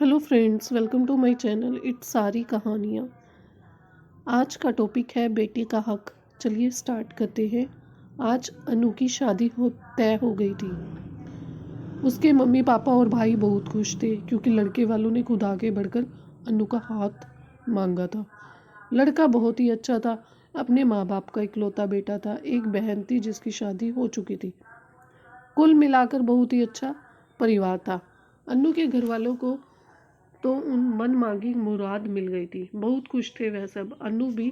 Hello friends, welcome to my channel it's सारी कहानियाँ। आज का टॉपिक है बेटी का हक। चलिए स्टार्ट करते हैं। आज अनु की शादी तय हो गई थी। उसके मम्मी पापा और भाई बहुत खुश थे क्योंकि लड़के वालों ने खुद आगे बढ़कर अनु का हाथ मांगा था। लड़का बहुत ही अच्छा था, अपने माँ बाप का इकलौता बेटा था। एक बहन थी जिसकी शादी हो चुकी थी। कुल मिलाकर बहुत ही अच्छा परिवार था। अनु के घर वालों को तो उन मन मांगी मुराद मिल गई थी। बहुत खुश थे वह सब। अनु भी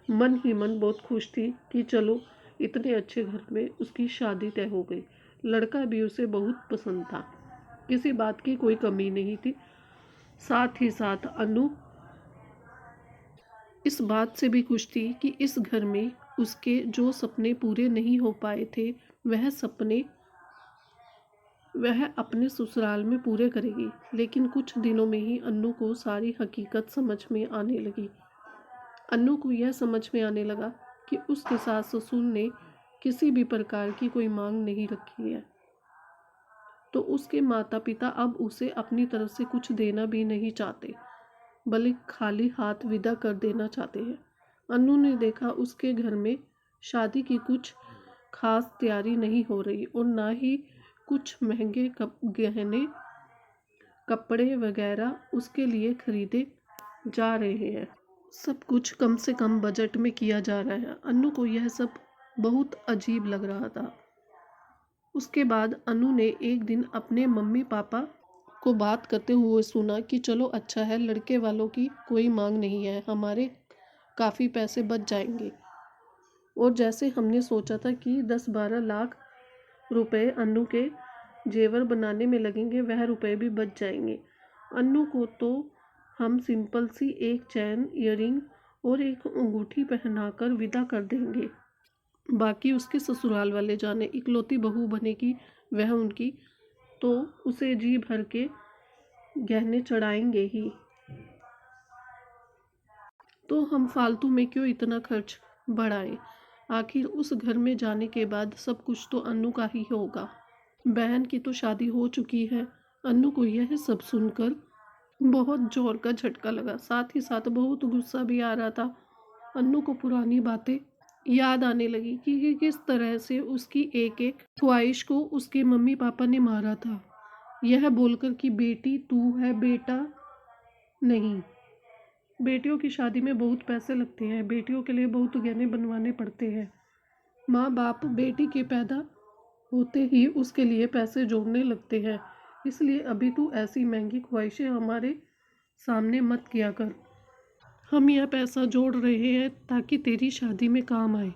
मन ही मन बहुत खुश थी कि चलो इतने अच्छे घर में उसकी शादी तय हो गई। लड़का भी उसे बहुत पसंद था, किसी बात की कोई कमी नहीं थी। साथ ही साथ अनु इस बात से भी खुश थी कि इस घर में उसके जो सपने पूरे नहीं हो पाए थे वह अपने ससुराल में पूरे करेगी। लेकिन कुछ दिनों में ही अन्नू को सारी हकीकत समझ में आने लगी। अन्नू को यह समझ में आने लगा कि उसके सास ससुर ने किसी भी प्रकार की कोई मांग नहीं रखी है, तो उसके माता पिता अब उसे अपनी तरफ से कुछ देना भी नहीं चाहते, बल्कि खाली हाथ विदा कर देना चाहते हैं। अन्नू ने देखा उसके घर में शादी की कुछ खास तैयारी नहीं हो रही और ना ही कुछ महंगे गहने कपड़े वगैरह उसके लिए खरीदे जा रहे हैं। सब कुछ कम से कम बजट में किया जा रहा है। अनु को यह सब बहुत अजीब लग रहा था। उसके बाद अनु ने एक दिन अपने मम्मी पापा को बात करते हुए सुना कि चलो अच्छा है, लड़के वालों की कोई मांग नहीं है, हमारे काफ़ी पैसे बच जाएंगे। और जैसे हमने सोचा था कि 10-12 लाख रुपए अनु के जेवर बनाने में लगेंगे, वह रुपए भी बच जाएंगे। अनु को तो हम सिंपल सी एक चैन, ईयरिंग और एक अंगूठी पहनाकर विदा कर देंगे। बाकी उसके ससुराल वाले जाने, इकलौती बहू बनेगी वह उनकी, तो उसे जी भर के गहने चढ़ाएंगे ही। तो हम फालतू में क्यों इतना खर्च बढ़ाएं? आखिर उस घर में जाने के बाद सब कुछ तो अनु का ही होगा। बहन की तो शादी हो चुकी है। अनु को यह सब सुनकर बहुत जोर का झटका लगा, साथ ही साथ बहुत गुस्सा भी आ रहा था। अनु को पुरानी बातें याद आने लगी कि किस तरह से उसकी एक एक ख्वाहिश को उसके मम्मी पापा ने मारा था, यह बोलकर कि बेटी तू है, बेटा नहीं। बेटियों की शादी में बहुत पैसे लगते हैं, बेटियों के लिए बहुत गहने बनवाने पड़ते हैं। माँ बाप बेटी के पैदा होते ही उसके लिए पैसे जोड़ने लगते हैं। इसलिए अभी तू ऐसी महंगी ख्वाहिशें हमारे सामने मत किया कर। हम यह पैसा जोड़ रहे हैं ताकि तेरी शादी में काम आए।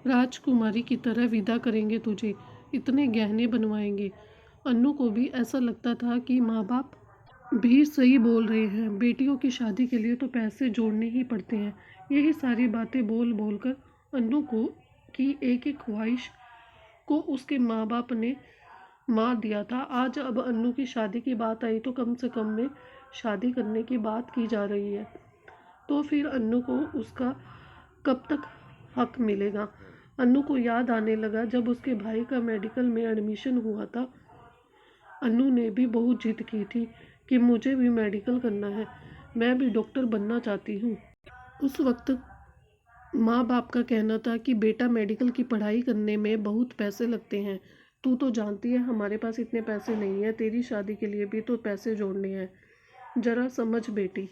राजकुमारी की तरह विदा करेंगे तुझे, इतने गहने बनवाएंगे। अन्नू को भी ऐसा लगता था कि माँ बाप भी सही बोल रहे हैं, बेटियों की शादी के लिए तो पैसे जोड़ने ही पड़ते हैं। यही सारी बातें बोल बोल कर अन्नू को की एक एक ख्वाहिश को उसके माँ बाप ने मार दिया था। आज अब अन्नू की शादी की बात आई तो कम से कम में शादी करने की बात की जा रही है, तो फिर अन्नू को उसका कब तक हक मिलेगा? अन्नू को याद आने लगा जब उसके भाई का मेडिकल में एडमिशन हुआ था। अन्नू ने भी बहुत जिद की थी कि मुझे भी मेडिकल करना है, मैं भी डॉक्टर बनना चाहती हूँ। उस वक्त माँ बाप का कहना था कि बेटा मेडिकल की पढ़ाई करने में बहुत पैसे लगते हैं, तू तो जानती है हमारे पास इतने पैसे नहीं है, तेरी शादी के लिए भी तो पैसे जोड़ने हैं, जरा समझ बेटी,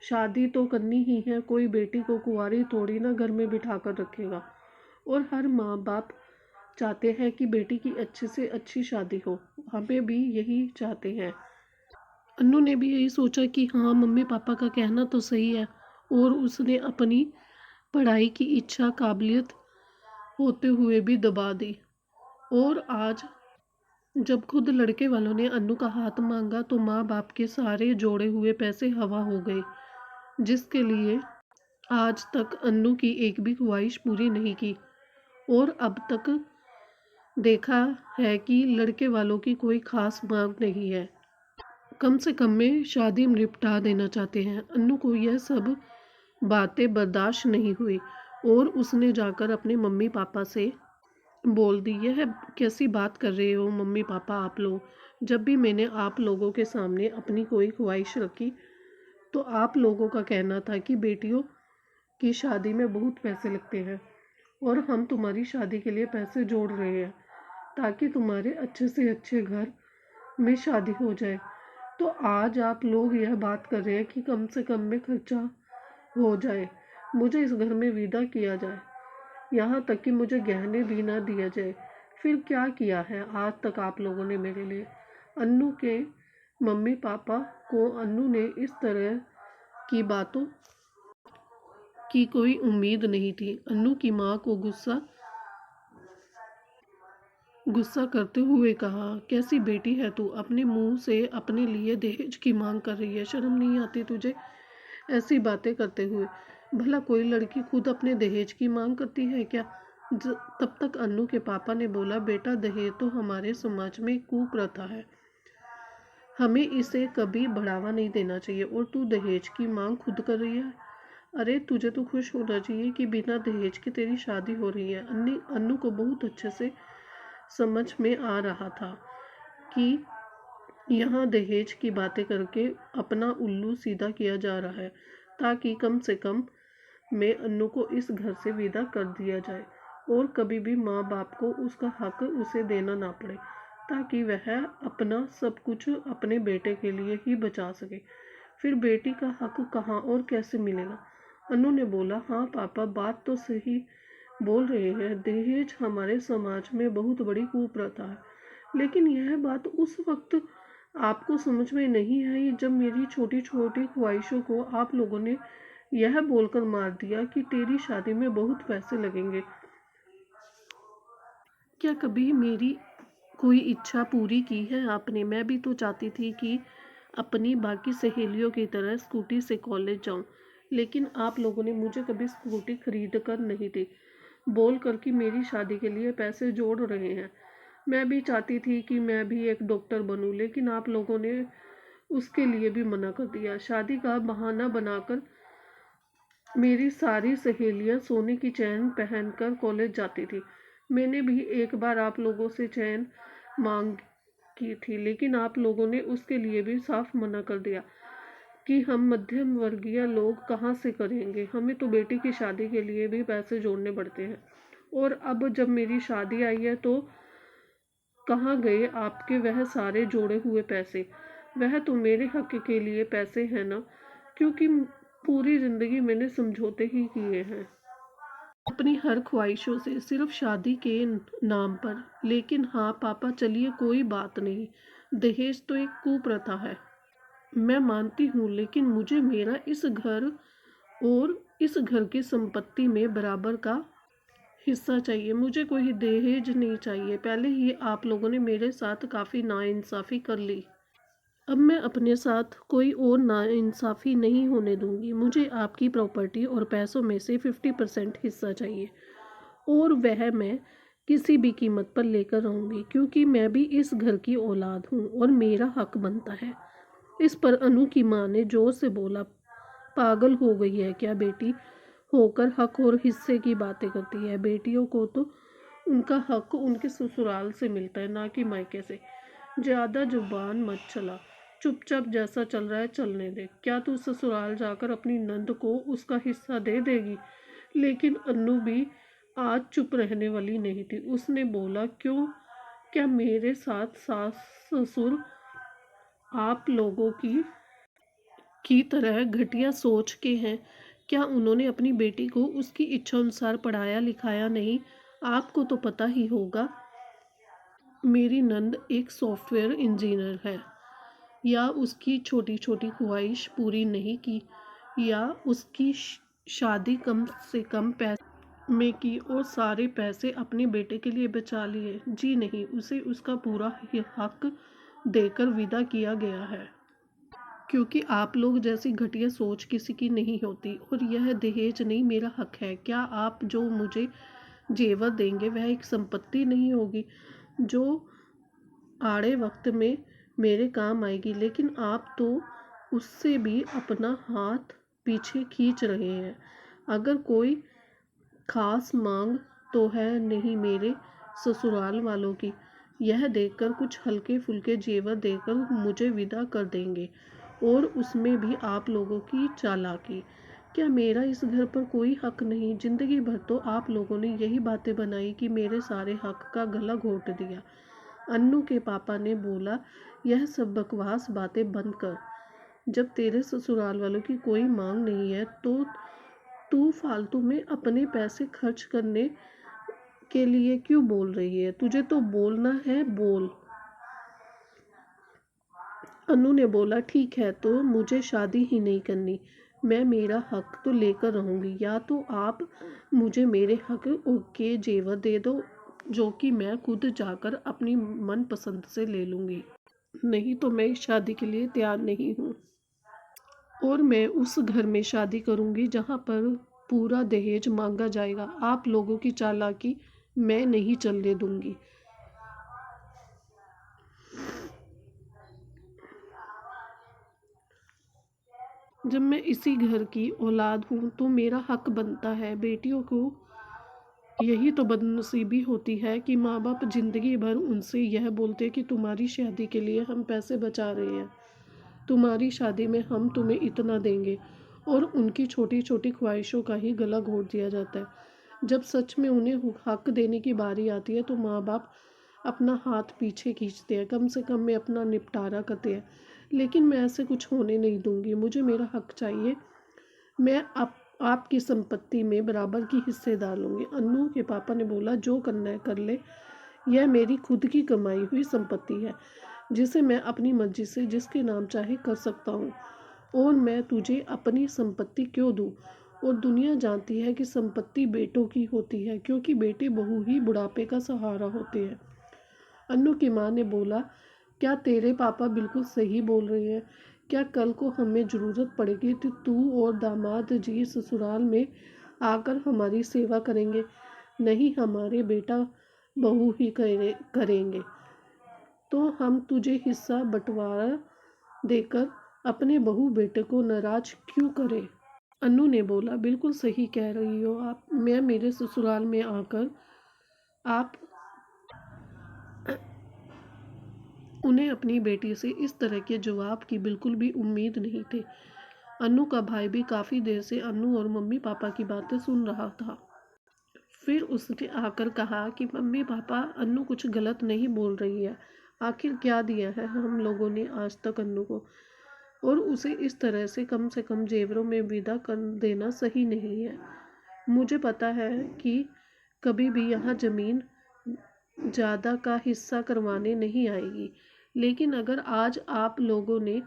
शादी तो करनी ही है, कोई बेटी को कुंवारी थोड़ी ना घर में बिठा कर रखेगा। और हर माँ बाप चाहते हैं कि बेटी की अच्छी से अच्छी शादी हो, हमें भी यही चाहते हैं। अन्नू ने भी यही सोचा कि हाँ, मम्मी पापा का कहना तो सही है, और उसने अपनी पढ़ाई की इच्छा काबिलियत होते हुए भी दबा दी। और आज जब खुद लड़के वालों ने अन्नू का हाथ मांगा तो माँ बाप के सारे जोड़े हुए पैसे हवा हो गए, जिसके लिए आज तक अन्नू की एक भी ख्वाहिश पूरी नहीं की। और अब तक देखा है कि लड़के वालों की कोई खास मांग नहीं है, कम से कम में शादी निपटा देना चाहते हैं। अन्नू को यह सब बातें बर्दाश्त नहीं हुई और उसने जाकर अपने मम्मी पापा से बोल दी, यह कैसी बात कर रहे हो मम्मी पापा आप लोग, जब भी मैंने आप लोगों के सामने अपनी कोई ख्वाहिश रखी तो आप लोगों का कहना था कि बेटियों की शादी में बहुत पैसे लगते हैं और हम तुम्हारी शादी के लिए पैसे जोड़ रहे हैं ताकि तुम्हारे अच्छे से अच्छे घर में शादी हो जाए। तो आज आप लोग यह बात कर रहे हैं कि कम से कम में खर्चा हो जाए, मुझे इस घर में विदा किया जाए, यहाँ तक कि मुझे गहने भी ना दिया जाए। फिर क्या किया है आज तक आप लोगों ने मेरे लिए? अन्नू के मम्मी पापा को अन्नू ने इस तरह की बातों की कोई उम्मीद नहीं थी। अन्नू की माँ को गुस्सा करते हुए कहा, कैसी बेटी है तू, अपने मुंह से अपने लिए दहेज की मांग कर रही है, शर्म नहीं आती तुझे ऐसी बातें करते हुए? भला कोई लड़की खुद अपने दहेज की मांग करती है क्या? तब तक अन्नू के पापा ने बोला, बेटा दहेज तो हमारे समाज में कुप्रथा है, हमें इसे कभी बढ़ावा नहीं देना चाहिए और तू दहेज की मांग खुद कर रही है। अरे तुझे तो खुश होना चाहिए कि बिना दहेज के तेरी शादी हो रही है। अन्नू को बहुत अच्छे से समझ में आ रहा था कि यहाँ दहेज की बातें करके अपना उल्लू सीधा किया जा रहा है ताकि कम से कम में अन्नू को इस घर से विदा कर दिया जाए और कभी भी माँ बाप को उसका हक उसे देना ना पड़े, ताकि वह अपना सब कुछ अपने बेटे के लिए ही बचा सके। फिर बेटी का हक कहाँ और कैसे मिलेगा? अन्नू ने बोला, हाँ पापा बात तो सही बोल रहे हैं, दहेज हमारे समाज में बहुत बड़ी कुप्रथा है, लेकिन यह बात उस वक्त आपको समझ में नहीं आई जब मेरी छोटी छोटी ख्वाहिशों को आप लोगों ने यह बोलकर मार दिया कि तेरी शादी में बहुत पैसे लगेंगे। क्या कभी मेरी कोई इच्छा पूरी की है आपने? मैं भी तो चाहती थी कि अपनी बाकी सहेलियों की तरह स्कूटी से कॉलेज जाऊं, लेकिन आप लोगों ने मुझे कभी स्कूटी खरीद कर नहीं दी, बोल कर कि मेरी शादी के लिए पैसे जोड़ रहे हैं। मैं भी चाहती थी कि मैं भी एक डॉक्टर बनूं, लेकिन आप लोगों ने उसके लिए भी मना कर दिया। शादी का बहाना बनाकर मेरी सारी सहेलियां सोने की चैन पहनकर कॉलेज जाती थी। मैंने भी एक बार आप लोगों से चैन मांग की थी, लेकिन आप लोगों ने उसके लिए भी साफ मना कर दिया कि हम मध्यम वर्गीय लोग कहाँ से करेंगे, हमें तो बेटी की शादी के लिए भी पैसे जोड़ने पड़ते हैं। और अब जब मेरी शादी आई है तो कहाँ गए आपके वह सारे जोड़े हुए पैसे? वह तो मेरे हक के लिए पैसे हैं ना, क्योंकि पूरी जिंदगी मैंने समझौते ही किए हैं अपनी हर ख्वाहिशों से, सिर्फ शादी के नाम पर। लेकिन हाँ पापा चलिए कोई बात नहीं, दहेज तो एक कुप्रथा है, मैं मानती हूँ, लेकिन मुझे मेरा इस घर और इस घर की संपत्ति में बराबर का हिस्सा चाहिए। मुझे कोई दहेज नहीं चाहिए। पहले ही आप लोगों ने मेरे साथ काफ़ी नाइंसाफ़ी कर ली, अब मैं अपने साथ कोई और नाइंसाफ़ी नहीं होने दूंगी। मुझे आपकी प्रॉपर्टी और पैसों में से 50% हिस्सा चाहिए और वह मैं किसी भी कीमत पर लेकर आऊँगी, क्योंकि मैं भी इस घर की औलाद हूँ और मेरा हक बनता है। इस पर अनु की माँ ने जोर से बोला, पागल हो गई है क्या बेटी होकर हक और हिस्से की बातें करती है? बेटियों को तो उनका हक उनके ससुराल से मिलता है, ना कि मायके से। ज़्यादा जुबान मत चला, चुपचाप जैसा चल रहा है चलने दे। क्या तू ससुराल जाकर अपनी नंद को उसका हिस्सा दे देगी? लेकिन अन्नू भी आज चुप रहने वाली नहीं थी। उसने बोला, क्यों, क्या मेरे साथ सास ससुर आप लोगों की तरह घटिया सोच के हैं? क्या उन्होंने अपनी बेटी को उसकी इच्छा अनुसार पढ़ाया लिखाया नहीं? आपको तो पता ही होगा मेरी नंद एक सॉफ्टवेयर इंजीनियर है, या उसकी छोटी छोटी ख्वाहिश पूरी नहीं की, या उसकी शादी कम से कम पैसे में की और सारे पैसे अपने बेटे के लिए बचा लिए? जी नहीं, उसे उसका पूरा हक देकर विदा किया गया है, क्योंकि आप लोग जैसी घटिया सोच किसी की नहीं होती। और यह दहेज नहीं, मेरा हक है। क्या आप जो मुझे जेवर देंगे वह एक संपत्ति नहीं होगी जो आड़े वक्त में मेरे काम आएगी? लेकिन आप तो उससे भी अपना हाथ पीछे खींच रहे हैं। अगर कोई खास मांग तो है नहीं मेरे ससुराल वालों की, यह देखकर कुछ हल्के फुल्के जेवर देकर मुझे विदा कर देंगे, और उसमें भी आप लोगों की चालाकी। क्या मेरा इस घर पर कोई हक नहीं? जिंदगी भर तो आप लोगों ने यही बातें बनाई कि मेरे सारे हक का गला घोट दिया। अन्नू के पापा ने बोला, यह सब बकवास बातें बंद कर। जब तेरे ससुराल वालों की कोई मांग नहीं है तो तू फालतू में अपने पैसे खर्च करने के लिए क्यों बोल रही है? तुझे तो बोलना है, बोल। अनु ने बोला, ठीक है, तो मुझे शादी ही नहीं करनी। मैं मेरा हक तो लेकर रहूंगी। या तो आप मुझे मेरे हक के जेवर दे दो, जो कि मैं खुद जाकर अपनी मन पसंद से ले लूंगी। नहीं तो मैं इस शादी के लिए तैयार नहीं हूँ, और मैं उस घर में शादी करूंगी जहाँ पर पूरा दहेज मांगा जाएगा। आप लोगों की चालाकी मैं नहीं चलने दूंगी। जब मैं इसी घर की औलाद हूँ तो मेरा हक बनता है। बेटियों को यही तो बदनसीबी होती है कि माँ बाप जिंदगी भर उनसे यह बोलते कि तुम्हारी शादी के लिए हम पैसे बचा रहे हैं, तुम्हारी शादी में हम तुम्हें इतना देंगे, और उनकी छोटी छोटी ख्वाहिशों का ही गला घोट दिया जाता है। जब सच में उन्हें हक देने की बारी आती है तो माँ बाप अपना हाथ पीछे खींचते हैं, कम से कम में अपना निपटारा करते हैं। लेकिन मैं ऐसे कुछ होने नहीं दूंगी। मुझे मेरा हक चाहिए। मैं आपकी संपत्ति में बराबर की हिस्सेदार लूँगी। अन्नू के पापा ने बोला, जो करना है कर ले। यह मेरी खुद की कमाई हुई संपत्ति है, जिसे मैं अपनी मर्जी से जिसके नाम चाहे कर सकता हूँ, और मैं तुझे अपनी संपत्ति क्यों दूँ? और दुनिया जानती है कि संपत्ति बेटों की होती है, क्योंकि बेटे बहू ही बुढ़ापे का सहारा होते हैं। अन्नू की माँ ने बोला, क्या तेरे पापा बिल्कुल सही बोल रहे हैं? क्या कल को हमें ज़रूरत पड़ेगी तो तू और दामाद जी ससुराल में आकर हमारी सेवा करेंगे? नहीं, हमारे बेटा बहू ही करेंगे। तो हम तुझे हिस्सा बंटवारा देकर अपने बहू बेटे को नाराज क्यों करें? अन्नू ने बोला, बिल्कुल सही कह रही हो आप। मैं मेरे ससुराल में आकर आप उन्हें अपनी बेटी से इस तरह के जवाब की बिल्कुल भी उम्मीद नहीं थी। अन्नू का भाई भी काफ़ी देर से अन्नू और मम्मी पापा की बातें सुन रहा था। फिर उसने आकर कहा कि मम्मी पापा, अन्नू कुछ गलत नहीं बोल रही है। आखिर क्या दिया है हम लोगों ने आज तक अन्नू को, और उसे इस तरह से कम जेवरों में विदा कर देना सही नहीं है। मुझे पता है कि कभी भी यहाँ ज़मीन ज़्यादा का हिस्सा करवाने नहीं आएगी, लेकिन अगर आज आप लोगों ने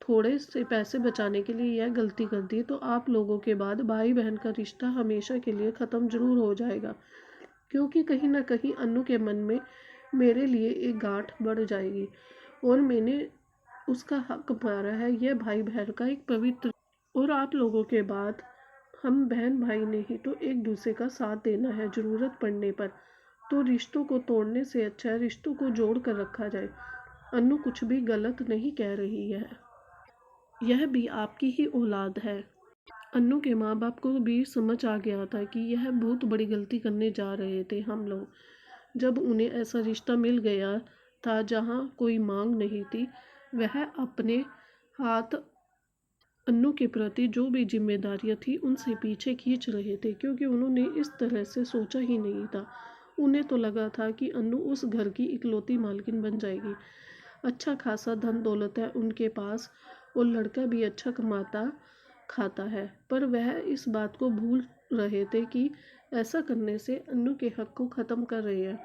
थोड़े से पैसे बचाने के लिए यह गलती कर दी तो आप लोगों के बाद भाई बहन का रिश्ता हमेशा के लिए ख़त्म ज़रूर हो जाएगा, क्योंकि कहीं ना कहीं अन्नू के मन में मेरे लिए एक गांठ बढ़ जाएगी, और मैंने उसका हक मारा है। यह भाई बहन का एक पवित्र, और आप लोगों के बाद हम बहन भाई ने ही तो एक दूसरे का साथ देना है ज़रूरत पड़ने पर। तो रिश्तों को तोड़ने से अच्छा है रिश्तों को जोड़ कर रखा जाए। अन्नू कुछ भी गलत नहीं कह रही है, यह भी आपकी ही औलाद है। अन्नू के माँ बाप को भी समझ आ गया था कि यह बहुत बड़ी गलती करने जा रहे थे हम लोग। जब उन्हें ऐसा रिश्ता मिल गया था जहाँ कोई मांग नहीं थी, वह अपने हाथ अन्नू के प्रति जो भी जिम्मेदारियां थी उनसे पीछे खींच रहे थे, क्योंकि उन्होंने इस तरह से सोचा ही नहीं था। उन्हें तो लगा था कि अन्नू उस घर की इकलौती मालकिन बन जाएगी। अच्छा खासा धन दौलत है उनके पास, और लड़का भी अच्छा कमाता खाता है, पर वह इस बात को भूल रहे थे कि ऐसा करने से अन्नू के हक को ख़त्म कर रहे हैं।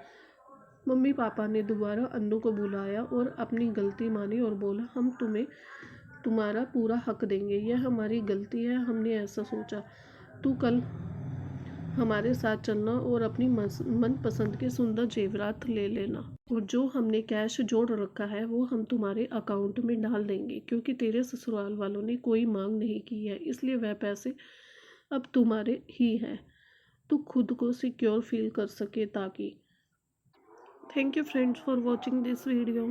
मम्मी पापा ने दोबारा अन्नू को बुलाया और अपनी गलती मानी और बोला, हम तुम्हें तुम्हारा पूरा हक देंगे। यह हमारी गलती है, हमने ऐसा सोचा। तू कल हमारे साथ चलना और अपनी मनपसंद के सुंदर जेवरात ले लेना, और जो हमने कैश जोड़ रखा है वो हम तुम्हारे अकाउंट में डाल देंगे, क्योंकि तेरे ससुराल वालों ने कोई मांग नहीं की है, इसलिए वह पैसे अब तुम्हारे ही हैं। तू खुद को सिक्योर फील कर सके ताकि। Thank you friends for watching this video.